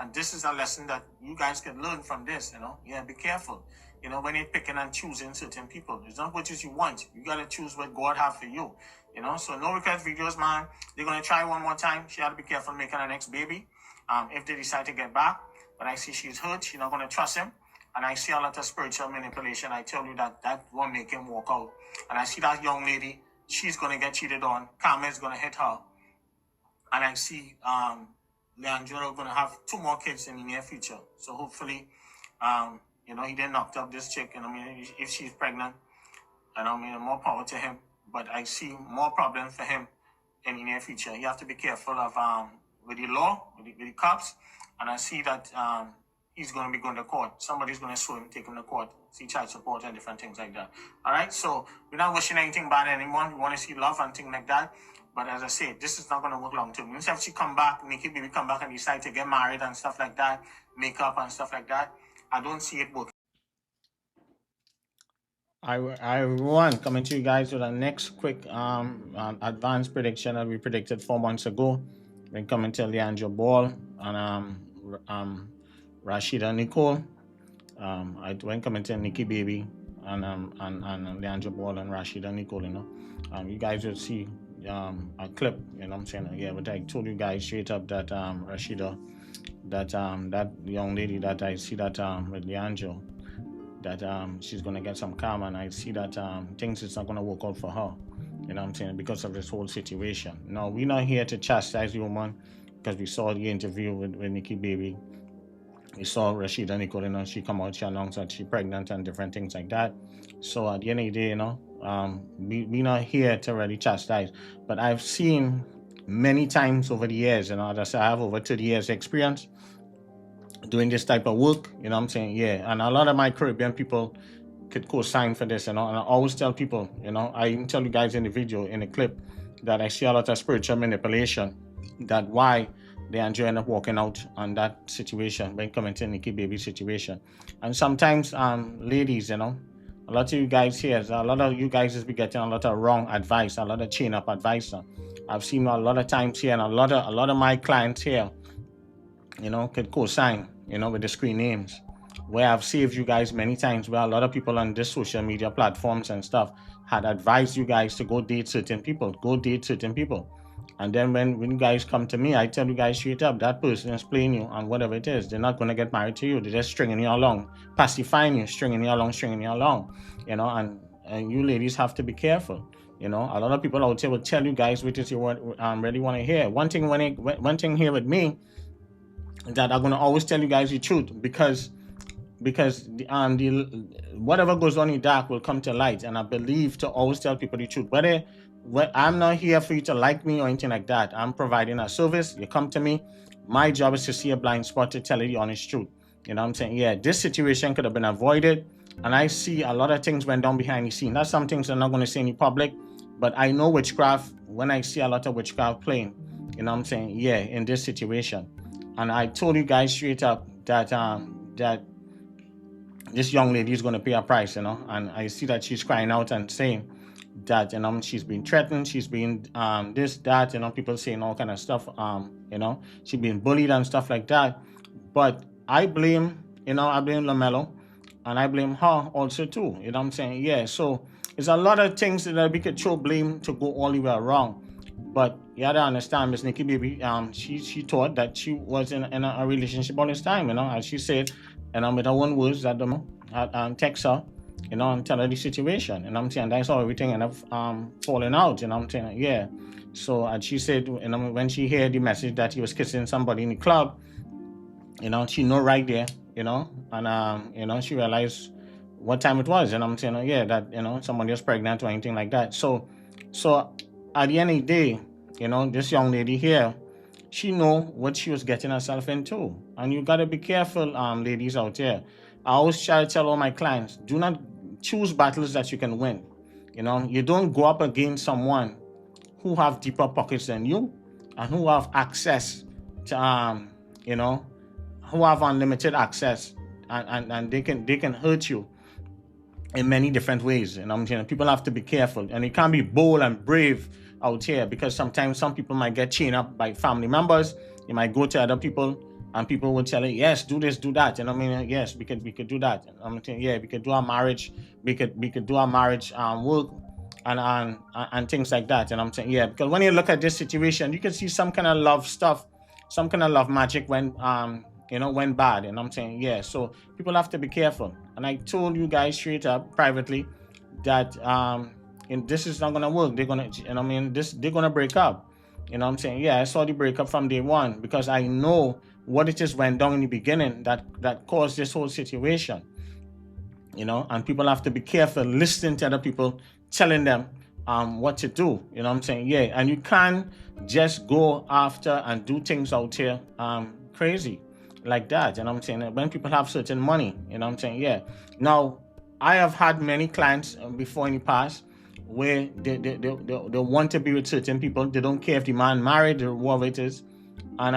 And this is a lesson that you guys can learn from this, Yeah, be careful. When you're picking and choosing certain people, it's not what you want. You got to choose what God have for you, So no request videos, man. They're going to try one more time. She had to be careful making her next baby if they decide to get back. But I see she's hurt. She's not going to trust him. And I see a lot of spiritual manipulation. I tell you that won't make him walk out. And I see that young lady, she's going to get cheated on. Karma is going to hit her. And I see Liangelo going to have 2 more kids in the near future. So hopefully, he didn't knock up this chick. And if she's pregnant, and more power to him. But I see more problems for him in the near future. You have to be careful of with the law, with the cops. And I see that he's going to be going to court. Somebody's going to sue him, take him to court, see child support and different things like that. All right? So we're not wishing anything bad on anyone. We want to see love and things like that. But as I say, this is not going to work long term. Even if she come back, Nikki baby come back and decide to get married and stuff like that, makeup and stuff like that, I don't see it working. I want coming to you guys with a next quick advanced prediction that we predicted 4 months ago. When coming to Liangelo and Rashida I went coming to Nikki baby and Liangelo and Rashida Nicole. You guys will see a clip. I'm saying, yeah. But I told you guys straight up that Rashida, that young lady that I see that with Liangelo, that she's gonna get some karma, and I see that things is not gonna work out for her. Because of this whole situation. Now, we're not here to chastise the woman because we saw the interview with Nikki baby. We saw Rashida Nicole, she come out, she announced that she's pregnant and different things like that. So at the end of the day, we're not here to really chastise. But I've seen many times over the years, as I said, I have over 30 years experience doing this type of work, yeah. And a lot of my Caribbean people could co-sign for this, and I always tell people, I even tell you guys in the video, in the clip, that I see a lot of spiritual manipulation, that why they end up walking out on that situation when coming to Nikki baby situation. And sometimes, ladies, a lot of you guys here, a lot of you guys just be getting a lot of wrong advice, a lot of chain up advice. I've seen a lot of times here, and a lot of my clients here, could co-sign, with the screen names, where I've saved you guys many times, where a lot of people on this social media platforms and stuff had advised you guys to go date certain people. And then when you guys come to me, I tell you guys straight up, that person is playing you and whatever it is. They're not going to get married to you. They're just stringing you along, pacifying you, stringing you along, and you ladies have to be careful. A lot of people out there will tell you guys what is you really want to hear. One thing here with me, that I'm going to always tell you guys the truth, because whatever goes on in the dark will come to light, and I believe to always tell people the truth. I'm not here for you to like me or anything like that. I'm providing a service. You come to me, my job is to see a blind spot, to tell you the honest truth. Yeah, this situation could have been avoided, and I see a lot of things went down behind the scene. That's some things I'm not going to say in the public, but I know witchcraft when I see a lot of witchcraft playing, yeah, in this situation. And I told you guys straight up that that this young lady is going to pay a price, and I see that she's crying out and saying that, she's been threatened, she's been this, that, people saying all kind of stuff, she's been bullied and stuff like that. But I blame LaMelo, and I blame her also too, yeah. So it's a lot of things that we could throw blame to go all the way wrong. But you have to understand, Miss Nikki baby, she thought that she was in a relationship all this time, as she said, and with her own words, that text her, and tell her the situation, and that's how everything ended up falling out, yeah. So as she said, when she heard the message that he was kissing somebody in the club, she know right there, and she realized what time it was, yeah, that somebody was pregnant or anything like that. So at the end of the day, this young lady here, she know what she was getting herself into. And you got to be careful, ladies out there. I always try to tell all my clients, do not choose battles that you can win. You don't go up against someone who have deeper pockets than you, and who have access to, who have unlimited access, and they can hurt you in many different ways. People have to be careful, and you can't be bold and brave out here, because sometimes some people might get chained up by family members. You might go to other people And people would tell her, yes, do this, do that. And I mean, yes, we could do that. I'm saying, yeah, we could do our marriage, we could do our marriage work and things like that. And I'm saying, yeah, because when you look at this situation, you can see some kind of love stuff, some kind of love magic went bad. And I'm saying, yeah, so people have to be careful. And I told you guys straight up privately that and this is not gonna work. They're gonna, and I mean, this they're gonna break up. You know what I'm saying? Yeah, I saw the breakup from day one because I know what it just went down in the beginning that caused this whole situation. And people have to be careful listening to other people telling them what to do. You know what I'm saying? Yeah, and you can't just go after and do things out here crazy like that. You know what I'm saying? When people have certain money, you know what I'm saying? Yeah. Now, I have had many clients before in the past where they want to be with certain people. They don't care if the man married or whoever it is. And,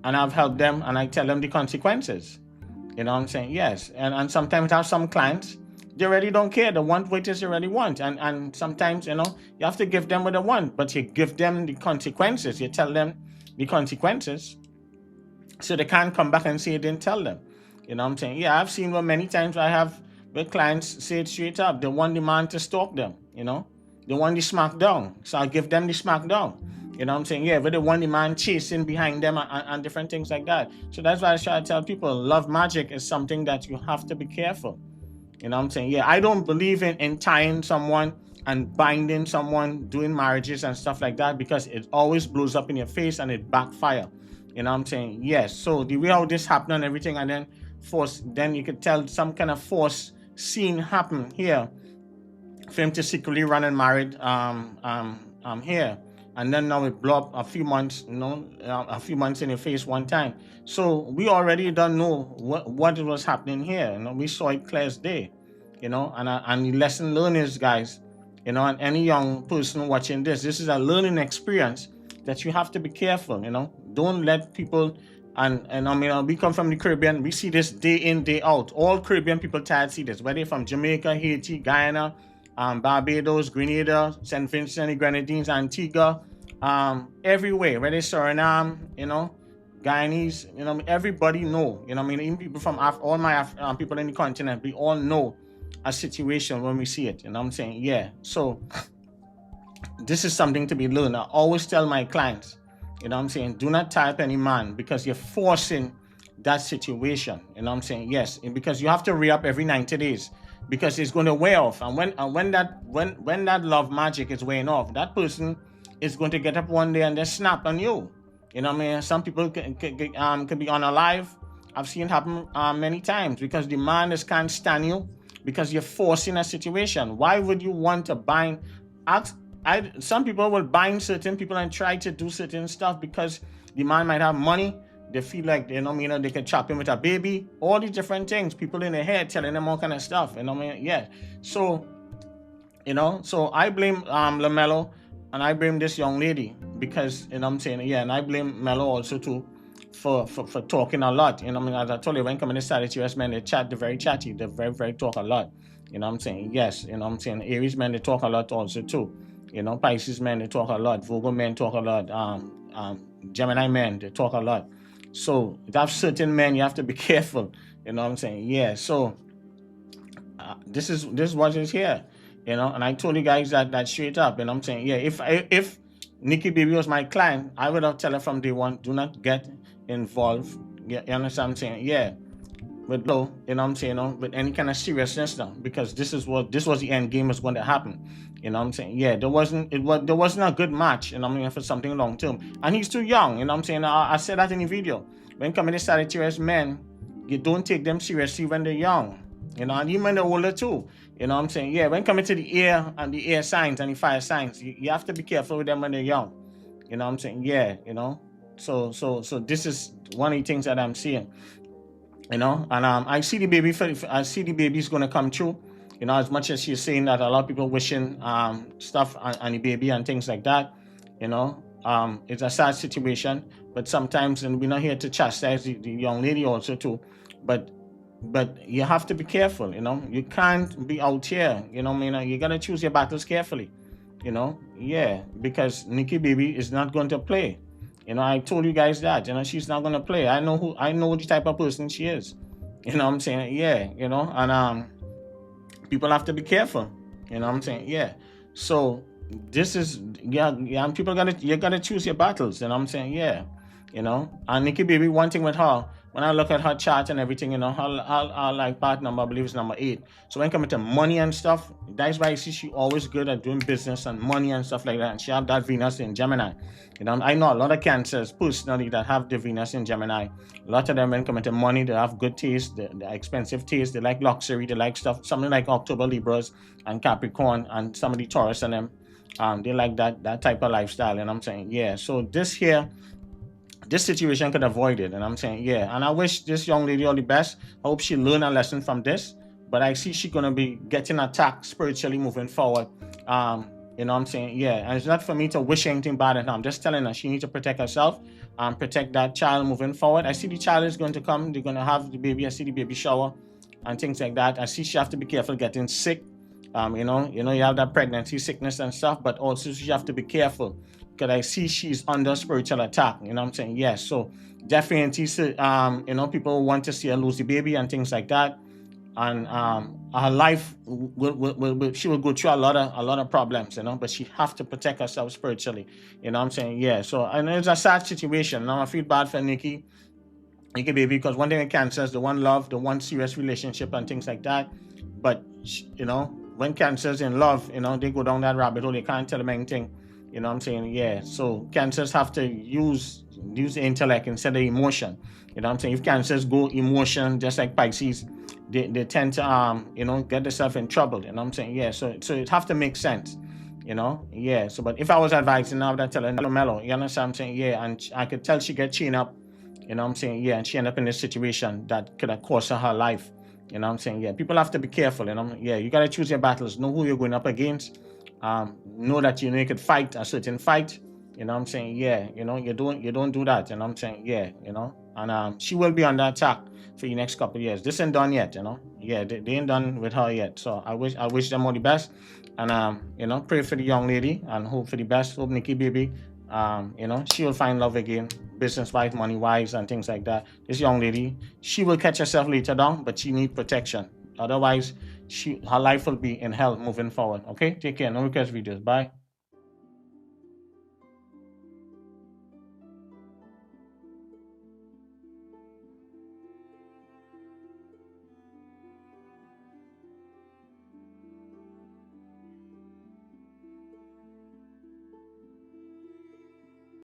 and I've helped them and I tell them the consequences. You know what I'm saying? Yes. And sometimes I have some clients, they really don't care. They want what it is they really want. And sometimes, you have to give them what they want, but you give them the consequences. You tell them the consequences so they can't come back and say you didn't tell them. You know what I'm saying? Yeah, I've seen many times I have where clients say it straight up. They want the man to stalk them, They want the smackdown. So I give them the smackdown. You know what I'm saying? Yeah, but they want the man chasing behind them and different things like that. So that's why I try to tell people love magic is something that you have to be careful. You know what I'm saying? Yeah, I don't believe in tying someone and binding someone, doing marriages and stuff like that because it always blows up in your face and it backfire. You know what I'm saying? Yes. So the way how this happened and everything, and then you could tell some kind of force scene happen here for him to secretly run and married here. And then now it blew up a few months, a few months in your face one time. So we already don't know what was happening here. We saw it clear as day, and the lesson learned is, guys, and any young person watching this is a learning experience that you have to be careful, Don't let people, and I mean, we come from the Caribbean, we see this day in, day out. All Caribbean people tired see this, whether from Jamaica, Haiti, Guyana, Barbados, Grenada, St. Vincent and the Grenadines, Antigua, everywhere, whether it's Suriname, Guyanese, everybody know, even people from all my people in the continent, we all know a situation when we see it, I'm saying, yeah. So this is something to be learned. I always tell my clients, I'm saying, do not type any man because you're forcing that situation, I'm saying, yes, because you have to re-up every 90 days because it's going to wear off. And when that love magic is wearing off, that person is going to get up one day and they snap on you. I mean, some people can be unalive. I've seen it happen many times because the man just can't stand you because you're forcing a situation. Why would you want to bind? Some people will bind certain people and try to do certain stuff because the man might have money. They feel like they can chop him with a baby. All these different things. People in their head telling them all kind of stuff. Yeah. So, so I blame LaMelo and I blame this young lady because I'm saying, yeah, and I blame Melo also too for talking a lot. As I told you, when coming inside the US men, they're very chatty. They very talk a lot. I'm saying, yes. I'm saying Aries men, they talk a lot also too. Pisces men, they talk a lot. Virgo men talk a lot. Gemini men, they talk a lot. So if you have certain men, you have to be careful. I'm saying? Yeah. So this is what is here. And I told you guys that straight up. And I'm saying, yeah, if Nikki Baby was my client, I would have told her from day one, do not get involved. You understand what I'm saying? Yeah. With I'm saying, with any kind of seriousness now, because this was the end game was going to happen. I'm saying? Yeah, there wasn't a good match, for something long term. And he's too young, I'm saying? I said that in the video. When coming to Sagittarius men, you don't take them seriously when they're young. And even when they're older too. I'm saying? Yeah, when coming to the air and the air signs and the fire signs, you have to be careful with them when they're young. I'm saying? Yeah, So this is one of the things that I'm seeing. And I see the baby. I see the baby's gonna come true. As much as she's saying that a lot of people wishing stuff on the baby and things like that. It's a sad situation. But sometimes, and we're not here to chastise the young lady also too. But you have to be careful. You can't be out here. You gotta choose your battles carefully. Yeah, because Nikki Baby is not going to play. You know, I told you guys that, you know, she's not gonna play. I know the type of person she is. You know what I'm saying? Yeah, you know, and people have to be careful. You know what I'm saying? Yeah. So this is, yeah, and people gotta, you gotta choose your battles. You know what I'm saying? Yeah. You know, and Nikki Baby, one thing with her, when I look at her chart and everything, you know, her like part number, I believe is number 8. So when it comes to money and stuff, that's why I see she always good at doing business and money and stuff like that. And she have that Venus in Gemini. You know, I know a lot of cancers personally that have the Venus in Gemini. A lot of them, when it comes to money, they have good taste, the expensive taste, they like luxury, they like stuff, something like October Libras and Capricorn and some of the Taurus and them. They like that type of lifestyle. And I'm saying, yeah. So this situation could avoid it. And I'm saying, yeah. And I wish this young lady all the best. I hope she learn a lesson from this. But I see she's gonna be getting attacked spiritually moving forward. You know what I'm saying? Yeah. And it's not for me to wish anything bad at her. I'm just telling her she needs to protect herself and protect that child moving forward. I see the child is going to come, they're gonna have the baby, I see the baby shower and things like that. I see she have to be careful getting sick. You have that pregnancy sickness and stuff, but also she have to be careful because I see she's under spiritual attack. You know what I'm saying? Yes. So definitely, people want to see her lose the baby and things like that. And her life she will go through a lot of problems, you know, but she have to protect herself spiritually. You know what I'm saying? Yeah. So, and it's a sad situation. Now I feel bad for Nikki Baby, because one thing with cancer is the one love, the one serious relationship and things like that. But when cancer's in love, they go down that rabbit hole. They can't tell them anything. You know what I'm saying? Yeah. So cancers have to use the intellect instead of emotion. You know what I'm saying? If cancers go emotion, just like Pisces, they tend to get themselves in trouble. You know what I'm saying? Yeah. So it have to make sense. Yeah. So, but if I was advising now, that tell her mellow. You understand what I'm saying? Yeah. And I could tell she get chained up. You know what I'm saying? Yeah. And she end up in this situation that could have cost her life. You know what I'm saying? Yeah. People have to be careful. Yeah. You gotta choose your battles. Know who you're going up against. Know that you could fight a certain fight. You know what I'm saying? Yeah. You don't do that. You know what I'm saying? Yeah. And she will be under attack for the next couple of years. This ain't done yet. Yeah. They ain't done with her yet. So I wish them all the best. And pray for the young lady and hope for the best. Hope Nikki Baby, she will find love again, business wise, money wise, and things like that. This young lady, she will catch herself later down, but she need protection. Otherwise, her life will be in hell moving forward. Okay, take care. No request videos. Bye.